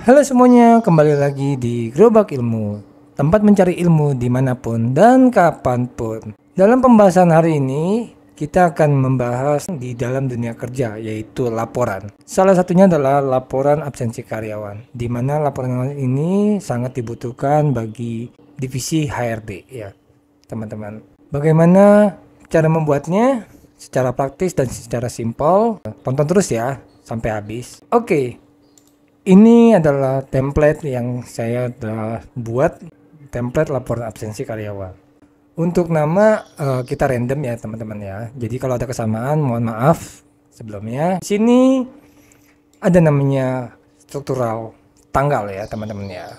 Halo semuanya, kembali lagi di Gerobak Ilmu, tempat mencari ilmu dimanapun dan kapanpun. Dalam pembahasan hari ini, kita akan membahas di dalam dunia kerja, yaitu laporan. Salah satunya adalah laporan absensi karyawan, di mana laporan ini sangat dibutuhkan bagi divisi HRD, ya teman-teman. Bagaimana cara membuatnya? Secara praktis dan secara simpel, tonton terus ya sampai habis. Oke. Ini adalah template yang saya telah buat, template laporan absensi karyawan. Untuk nama kita random ya teman-teman ya. Jadi kalau ada kesamaan mohon maaf sebelumnya. Di sini ada namanya struktural tanggal ya teman-teman ya.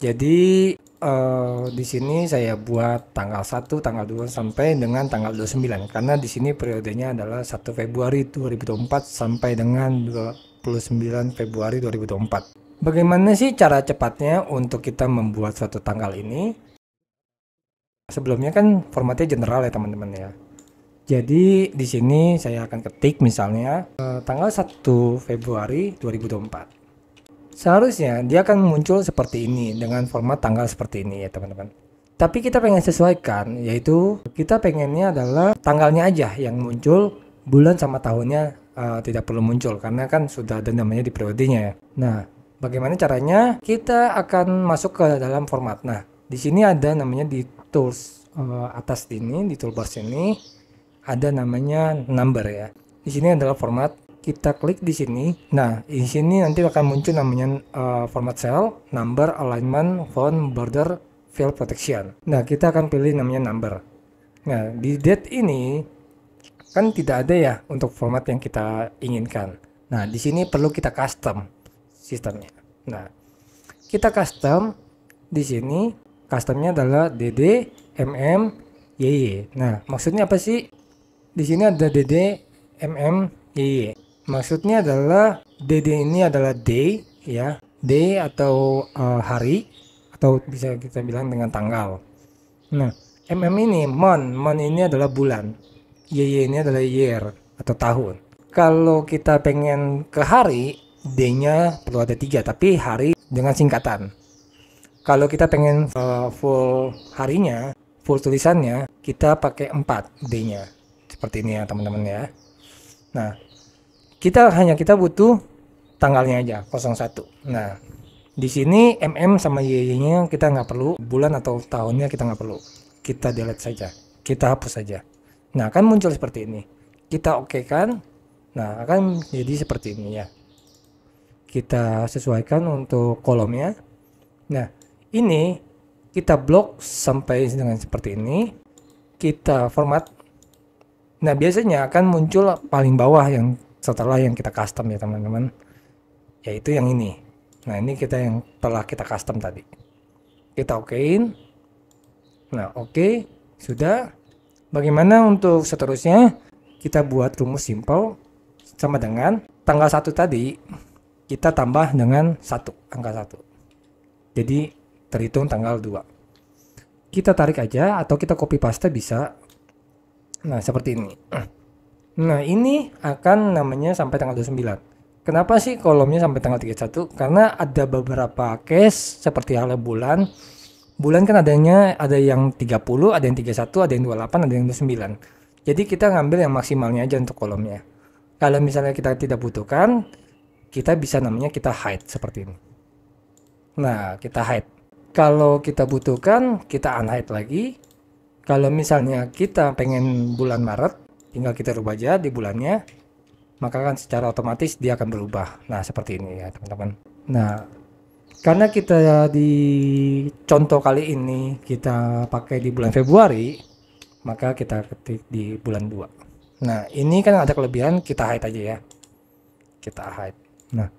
Jadi di sini saya buat tanggal 1, tanggal 2 sampai dengan tanggal 29 karena di sini periodenya adalah 1 Februari 2024 sampai dengan 29 Februari 2024. Bagaimana sih cara cepatnya untuk kita membuat suatu tanggal ini? Sebelumnya kan formatnya general ya teman-teman ya. Jadi di sini saya akan ketik misalnya tanggal 1 Februari 2024. Seharusnya dia akan muncul seperti ini dengan format tanggal seperti ini ya teman-teman. Tapi kita pengen sesuaikan, yaitu kita pengennya adalah tanggalnya aja yang muncul, bulan sama tahunnya tidak perlu muncul karena kan sudah ada namanya di periodenya ya. Nah, bagaimana caranya? Kita akan masuk ke dalam format. Nah, di sini ada namanya di tools atas ini, di toolbar sini ada namanya number ya. Di sini adalah format. Kita klik di sini. Nah, di sini nanti akan muncul namanya format cell, number, alignment, font, border, fill protection. Nah, kita akan pilih namanya number. Nah, di date ini kan tidak ada ya untuk format yang kita inginkan. Nah, di sini perlu kita custom sistemnya. Nah, kita custom di sini, customnya adalah dd mm yy. Nah, maksudnya apa sih? Di sini ada dd mm yy. Maksudnya adalah dd ini adalah day ya, day atau hari, atau bisa kita bilang dengan tanggal. Nah, mm ini month ini adalah bulan. YY ini adalah year atau tahun. Kalau kita pengen ke hari, D-nya perlu ada 3, tapi hari dengan singkatan. Kalau kita pengen full harinya, full tulisannya, kita pakai 4 D-nya. Seperti ini ya teman-teman ya. Nah, kita butuh tanggalnya aja, 01. Nah, di sini MM sama YY-nya kita nggak perlu, bulan atau tahunnya kita nggak perlu. Kita delete saja, kita hapus saja. Nah, akan muncul seperti ini. Kita oke kan? Nah, akan jadi seperti ini ya. Kita sesuaikan untuk kolomnya. Nah, ini kita blok sampai dengan seperti ini. Kita format. Nah, biasanya akan muncul paling bawah yang setelah yang kita custom ya teman-teman. Yaitu yang ini. Nah, ini kita yang telah kita custom tadi. Kita okein. Nah, oke. Sudah. Bagaimana untuk seterusnya? Kita buat rumus simple sama dengan tanggal 1 tadi kita tambah dengan 1, angka 1. Jadi terhitung tanggal 2. Kita tarik aja atau kita copy paste bisa. Nah, seperti ini. Nah, ini akan namanya sampai tanggal 29. Kenapa sih kolomnya sampai tanggal 31? Karena ada beberapa case seperti halnya bulan. Bulan kan ada yang 30, ada yang 31, ada yang 28, ada yang 29. Jadi kita ngambil yang maksimalnya aja untuk kolomnya. Kalau misalnya kita tidak butuhkan, kita bisa namanya kita hide seperti ini. Nah, kita hide. Kalau kita butuhkan, kita unhide lagi. Kalau misalnya kita pengen bulan Maret, tinggal kita rubah aja di bulannya, maka kan secara otomatis dia akan berubah. Nah, seperti ini ya teman-teman. Nah, karena kita di contoh kali ini kita pakai di bulan Februari, maka kita ketik di bulan 2. Nah, ini kan ada kelebihan, kita hide aja ya. Kita hide. Nah,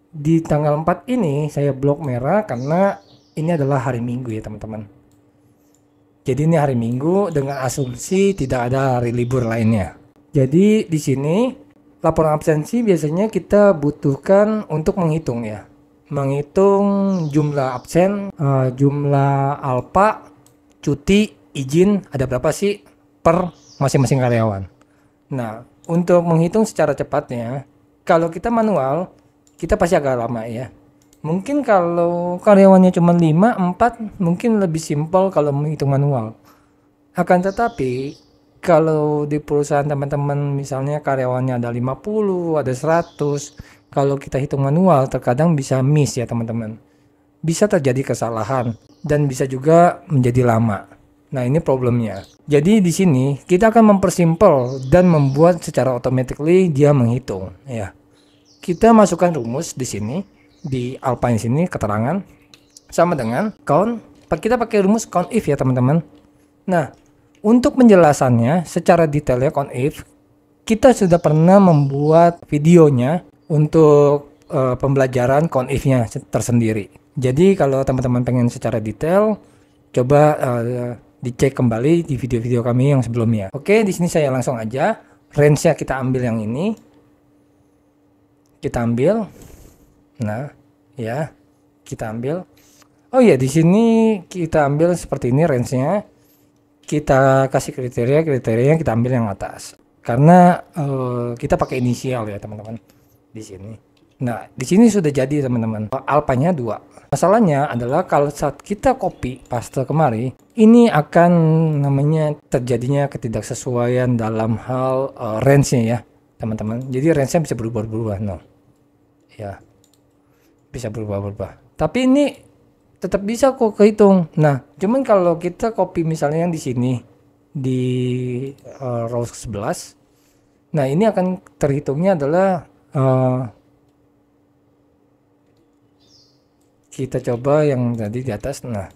di tanggal 4 ini saya blok merah karena ini adalah hari Minggu ya teman-teman. Jadi ini hari Minggu dengan asumsi tidak ada hari libur lainnya. Jadi di sini laporan absensi biasanya kita butuhkan untuk menghitung ya. Menghitung jumlah absen, jumlah alpa, cuti, izin ada berapa sih per masing-masing karyawan. Nah, untuk menghitung secara cepatnya, kalau kita manual, kita pasti agak lama ya. Mungkin kalau karyawannya cuma 5, 4 mungkin lebih simpel kalau menghitung manual. Akan tetapi kalau di perusahaan teman-teman misalnya karyawannya ada 50, ada 100, kalau kita hitung manual terkadang bisa miss ya teman-teman. Bisa terjadi kesalahan dan bisa juga menjadi lama. Nah, ini problemnya. Jadi di sini kita akan mempersimpel dan membuat secara automatically dia menghitung ya. Kita masukkan rumus di sini di Alpine sini keterangan sama dengan count. Kita pakai rumus count if ya teman-teman. Nah, untuk penjelasannya secara detailnya count if kita sudah pernah membuat videonya untuk pembelajaran count if-nya tersendiri. Jadi kalau teman-teman pengen secara detail, coba dicek kembali di video-video kami yang sebelumnya. Oke, di sini saya langsung aja range-nya kita ambil yang ini. Kita ambil. Nah, ya. Kita ambil. Oh iya, di sini kita ambil seperti ini range-nya. Kita kasih kriterianya kita ambil yang atas. Karena kita pakai inisial ya, teman-teman. Di sini. Nah, di sini sudah jadi teman-teman. Alpanya 2. Masalahnya adalah kalau saat kita copy paste kemari, ini akan namanya terjadinya ketidaksesuaian dalam hal range-nya ya, teman-teman. Jadi range-nya bisa berubah-ubah, no. Ya. Bisa berubah-ubah. Tapi ini tetap bisa kok kehitung. Nah, cuman kalau kita copy misalnya yang di sini di row 11. Nah, ini akan terhitungnya adalah kita coba yang tadi di atas. Nah,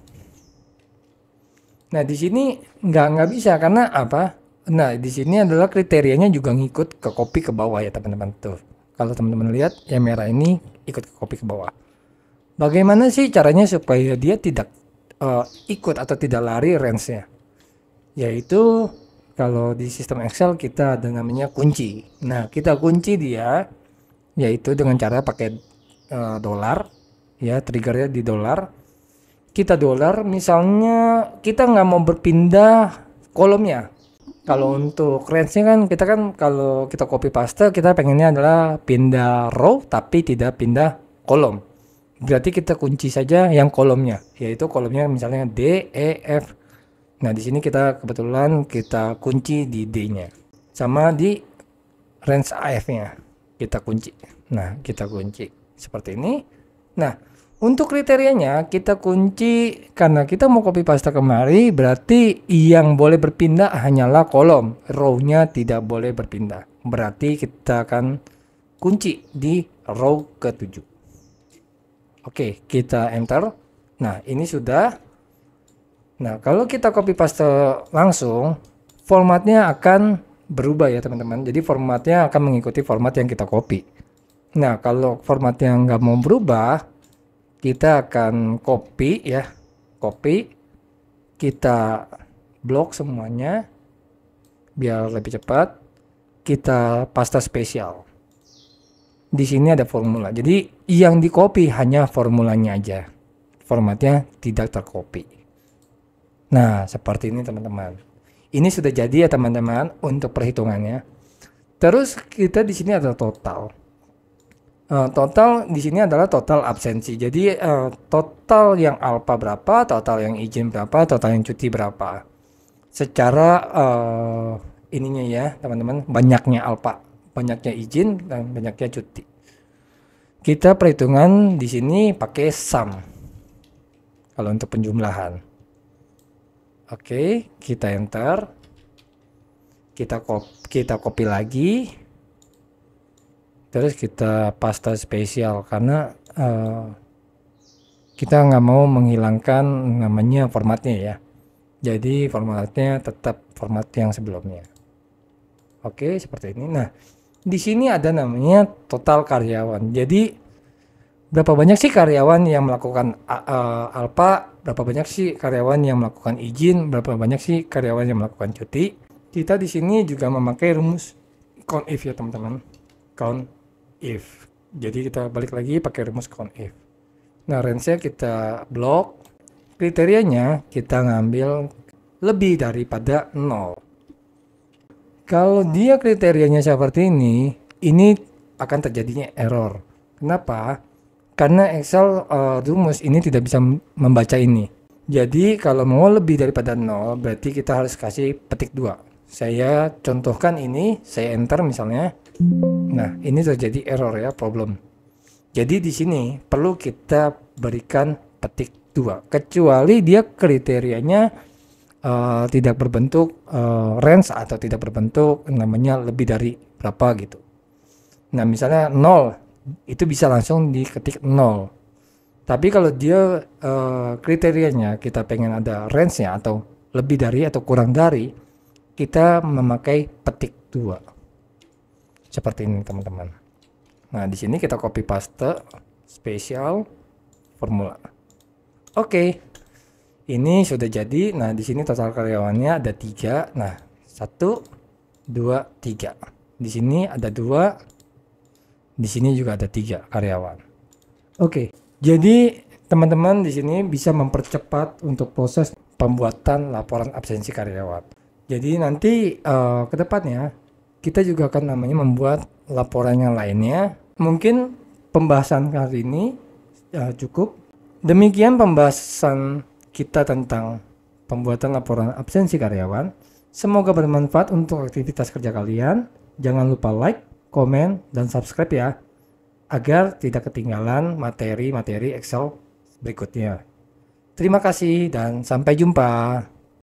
di sini nggak bisa karena apa? Nah, di sini adalah kriterianya juga ngikut ke copy ke bawah ya teman-teman tuh. Kalau teman-teman lihat yang merah ini ikut ke copy ke bawah. Bagaimana sih caranya supaya dia tidak ikut atau tidak lari range-nya? Yaitu kalau di sistem Excel kita ada namanya kunci. Nah, kita kunci dia yaitu dengan cara pakai dolar. Ya, triggernya di dolar. Kita dolar misalnya kita nggak mau berpindah kolomnya. Kalau untuk range-nya kan kita kan kalau kita copy paste kita pengennya adalah pindah row tapi tidak pindah kolom. Berarti kita kunci saja yang kolomnya, yaitu kolomnya misalnya D, E, F. Nah, di sini kita kebetulan kita kunci di D-nya. Sama di range AF-nya kita kunci. Nah, kita kunci seperti ini. Nah, untuk kriterianya kita kunci karena kita mau copy paste kemari, berarti yang boleh berpindah hanyalah kolom, row-nya tidak boleh berpindah. Berarti kita akan kunci di row ke-7. Oke, kita enter. Nah, ini sudah. Nah, kalau kita copy paste langsung, formatnya akan berubah ya teman-teman. Jadi formatnya akan mengikuti format yang kita copy. Nah, kalau formatnya nggak mau berubah, kita akan copy ya, copy, kita blok semuanya biar lebih cepat. Kita paste spesial. Di sini ada formula. Jadi yang di copy hanya formulanya aja. Formatnya tidak tercopy. Nah, seperti ini teman-teman. Ini sudah jadi ya teman-teman untuk perhitungannya. Terus kita di sini ada total. Total di sini adalah total absensi. Jadi total yang alpha berapa, total yang izin berapa, total yang cuti berapa. Secara ininya ya teman-teman, banyaknya alpha, banyaknya izin dan banyaknya cuti. Kita perhitungan di sini pakai sum. Kalau untuk penjumlahan. Oke, kita enter. Kita copy lagi. Terus kita paste spesial karena kita nggak mau menghilangkan namanya formatnya ya. Jadi formatnya tetap format yang sebelumnya. Oke, seperti ini. Nah, di sini ada namanya total karyawan. Jadi berapa banyak sih karyawan yang melakukan alpha, berapa banyak sih karyawan yang melakukan izin, berapa banyak sih karyawan yang melakukan cuti. Kita di sini juga memakai rumus count if ya teman-teman. Count if. Jadi kita balik lagi pakai rumus count if. Nah, range-nya kita blok. Kriterianya kita ngambil lebih daripada 0. Kalau dia kriterianya seperti ini akan terjadinya error. Kenapa? Karena Excel rumus ini tidak bisa membaca ini. Jadi kalau mau lebih daripada 0 berarti kita harus kasih petik 2. Saya contohkan ini, saya enter misalnya. Nah, ini terjadi error ya, problem. Jadi di sini perlu kita berikan petik 2 kecuali dia kriterianya tidak berbentuk range atau tidak berbentuk namanya lebih dari berapa gitu. Nah, misalnya 0 itu bisa langsung diketik 0. Tapi kalau dia kriterianya kita pengen ada range-nya atau lebih dari atau kurang dari, kita memakai petik 2. Seperti ini teman-teman. Nah, di sini kita copy paste spesial formula. Oke. Ini sudah jadi. Nah, di sini total karyawannya ada 3. Nah, 1 2 3. Di sini ada 2. Di sini juga ada 3 karyawan. Oke, jadi teman-teman di sini bisa mempercepat untuk proses pembuatan laporan absensi karyawan. Jadi nanti ke depannya kita juga akan namanya membuat laporan yang lainnya. Mungkin pembahasan kali ini cukup. Demikian pembahasan kita tentang pembuatan laporan absensi karyawan. Semoga bermanfaat untuk aktivitas kerja kalian. Jangan lupa like, komen, dan subscribe ya, agar tidak ketinggalan materi-materi Excel berikutnya. Terima kasih dan sampai jumpa.